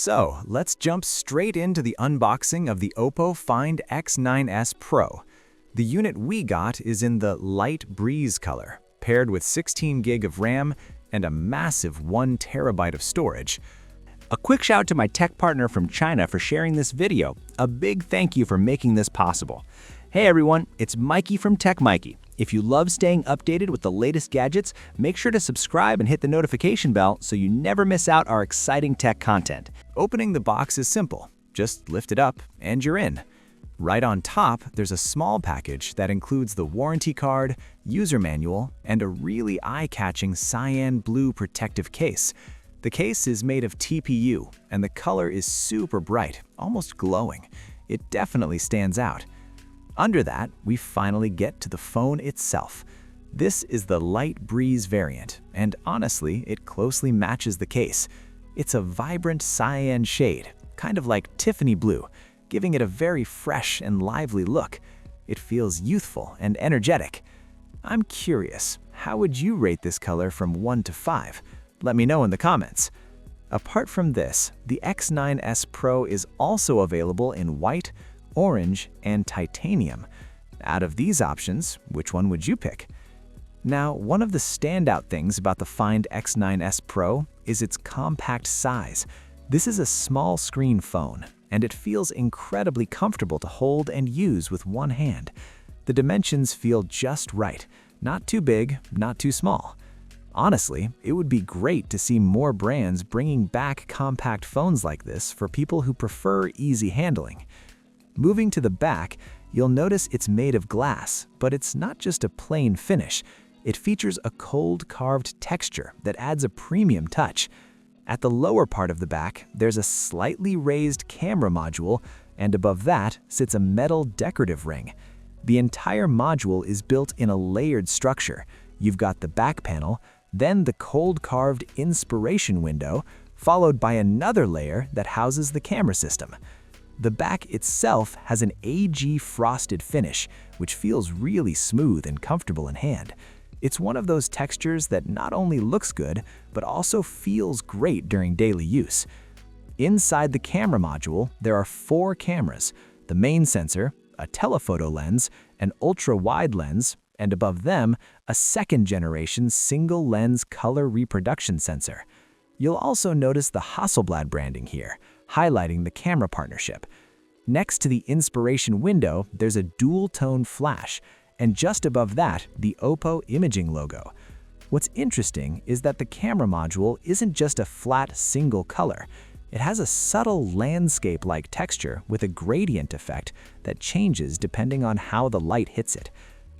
So, let's jump straight into the unboxing of the OPPO Find X9S Pro. The unit we got is in the light breeze color, paired with 16 gig of RAM and a massive 1 terabyte of storage. A quick shout out to my tech partner from China for sharing this video. A big thank you for making this possible. Hey everyone, it's Maiky from techmaiky. If you love staying updated with the latest gadgets, make sure to subscribe and hit the notification bell so you never miss out our exciting tech content. Opening the box is simple. Just lift it up and you're in. Right on top, there's a small package that includes the warranty card, user manual, and a really eye-catching cyan blue protective case. The case is made of TPU, and the color is super bright, almost glowing. It definitely stands out. Under that, we finally get to the phone itself. This is the light breeze variant, and honestly, it closely matches the case. It's a vibrant cyan shade, kind of like Tiffany blue, giving it a very fresh and lively look. It feels youthful and energetic. I'm curious, how would you rate this color from 1 to 5? Let me know in the comments. Apart from this, the X9S Pro is also available in white, orange, and titanium. Out of these options, which one would you pick? Now, one of the standout things about the Find X9S Pro is its compact size. This is a small screen phone, and it feels incredibly comfortable to hold and use with one hand. The dimensions feel just right, not too big, not too small. Honestly, it would be great to see more brands bringing back compact phones like this for people who prefer easy handling. Moving to the back, you'll notice it's made of glass, but it's not just a plain finish. It features a cold carved texture that adds a premium touch. At the lower part of the back, there's a slightly raised camera module, and above that sits a metal decorative ring. The entire module is built in a layered structure. You've got the back panel, then the cold carved inspiration window, followed by another layer that houses the camera system. The back itself has an AG frosted finish, which feels really smooth and comfortable in hand. It's one of those textures that not only looks good, but also feels great during daily use. Inside the camera module, there are 4 cameras: the main sensor, a telephoto lens, an ultra-wide lens, and above them, a second-generation single-lens color reproduction sensor. You'll also notice the Hasselblad branding here, highlighting the camera partnership. Next to the inspiration window, there's a dual-tone flash, and just above that, the OPPO imaging logo. What's interesting is that the camera module isn't just a flat single color. It has a subtle landscape-like texture with a gradient effect that changes depending on how the light hits it.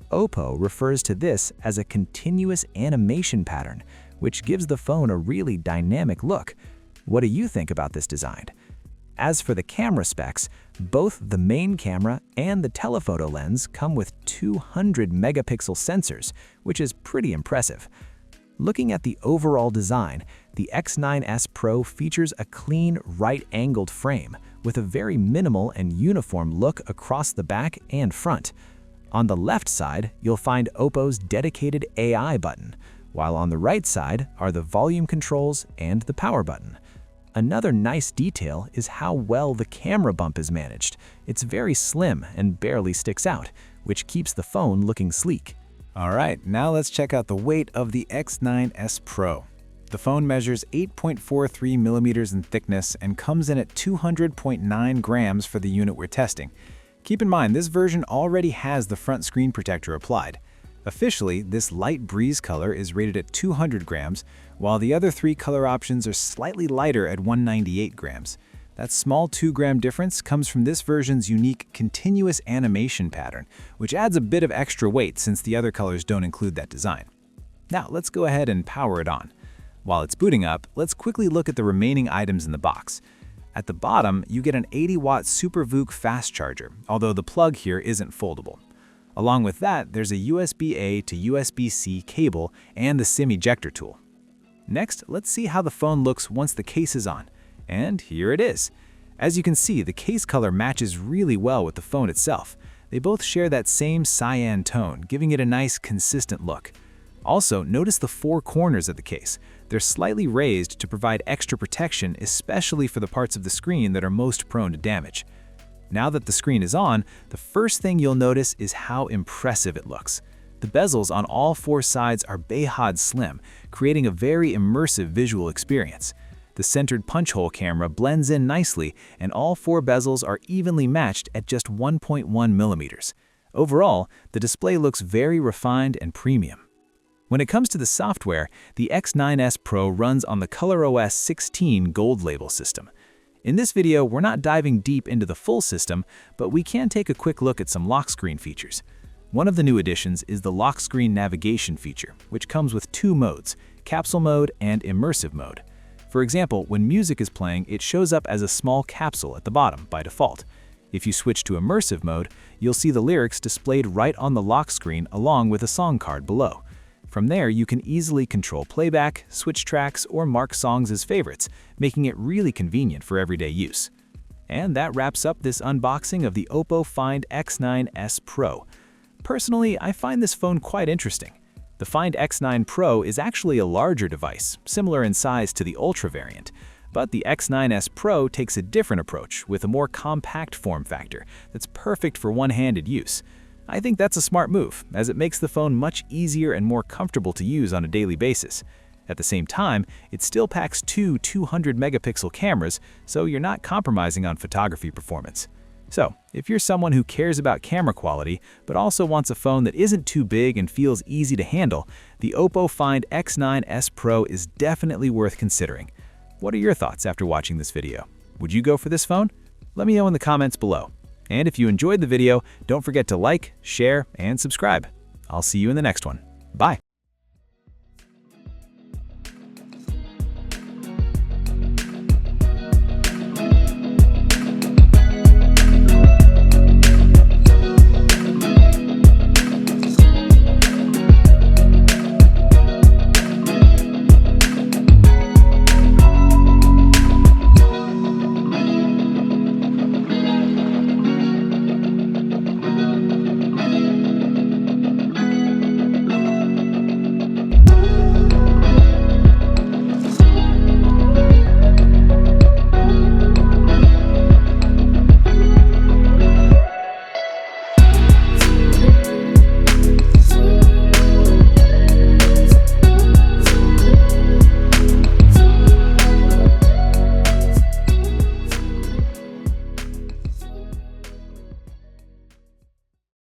OPPO refers to this as a continuous animation pattern, which gives the phone a really dynamic look. What do you think about this design? As for the camera specs, both the main camera and the telephoto lens come with 200 megapixel sensors, which is pretty impressive. Looking at the overall design, the X9S Pro features a clean, right-angled frame with a very minimal and uniform look across the back and front. On the left side, you'll find OPPO's dedicated AI button, while on the right side are the volume controls and the power button. Another nice detail is how well the camera bump is managed. It's very slim and barely sticks out, which keeps the phone looking sleek. Alright, now let's check out the weight of the X9S Pro. The phone measures 8.43 millimeters in thickness and comes in at 200.9 grams for the unit we're testing. Keep in mind, this version already has the front screen protector applied. Officially, this light breeze color is rated at 200 grams, while the other 3 color options are slightly lighter at 198 grams. That small 2-gram difference comes from this version's unique continuous animation pattern, which adds a bit of extra weight since the other colors don't include that design. Now, let's go ahead and power it on. While it's booting up, let's quickly look at the remaining items in the box. At the bottom, you get an 80-watt SuperVOOC fast charger, although the plug here isn't foldable. Along with that, there's a USB-A to USB-C cable and the SIM ejector tool. Next, let's see how the phone looks once the case is on. And here it is. As you can see, the case color matches really well with the phone itself. They both share that same cyan tone, giving it a nice, consistent look. Also, notice the 4 corners of the case. They're slightly raised to provide extra protection, especially for the parts of the screen that are most prone to damage. Now that the screen is on, the first thing you'll notice is how impressive it looks. The bezels on all four sides are Behad slim, creating a very immersive visual experience. The centered punch hole camera blends in nicely, and all four bezels are evenly matched at just 1.1 millimeters. Overall, the display looks very refined and premium. When it comes to the software, the X9S Pro runs on the ColorOS 16 Gold Label system. In this video, we're not diving deep into the full system, but we can take a quick look at some lock screen features. One of the new additions is the lock screen navigation feature, which comes with two modes, capsule mode and immersive mode. For example, when music is playing, it shows up as a small capsule at the bottom by default. If you switch to immersive mode, you'll see the lyrics displayed right on the lock screen along with a song card below. From there, you can easily control playback, switch tracks, or mark songs as favorites, making it really convenient for everyday use. And that wraps up this unboxing of the OPPO Find X9S Pro. Personally, I find this phone quite interesting. The Find X9 Pro is actually a larger device, similar in size to the Ultra variant, but the X9S Pro takes a different approach with a more compact form factor that's perfect for one-handed use. I think that's a smart move, as it makes the phone much easier and more comfortable to use on a daily basis. At the same time, it still packs two 200-megapixel cameras, so you're not compromising on photography performance. So, if you're someone who cares about camera quality, but also wants a phone that isn't too big and feels easy to handle, the OPPO Find X9S Pro is definitely worth considering. What are your thoughts after watching this video? Would you go for this phone? Let me know in the comments below. And if you enjoyed the video, don't forget to like, share, and subscribe. I'll see you in the next one. Bye!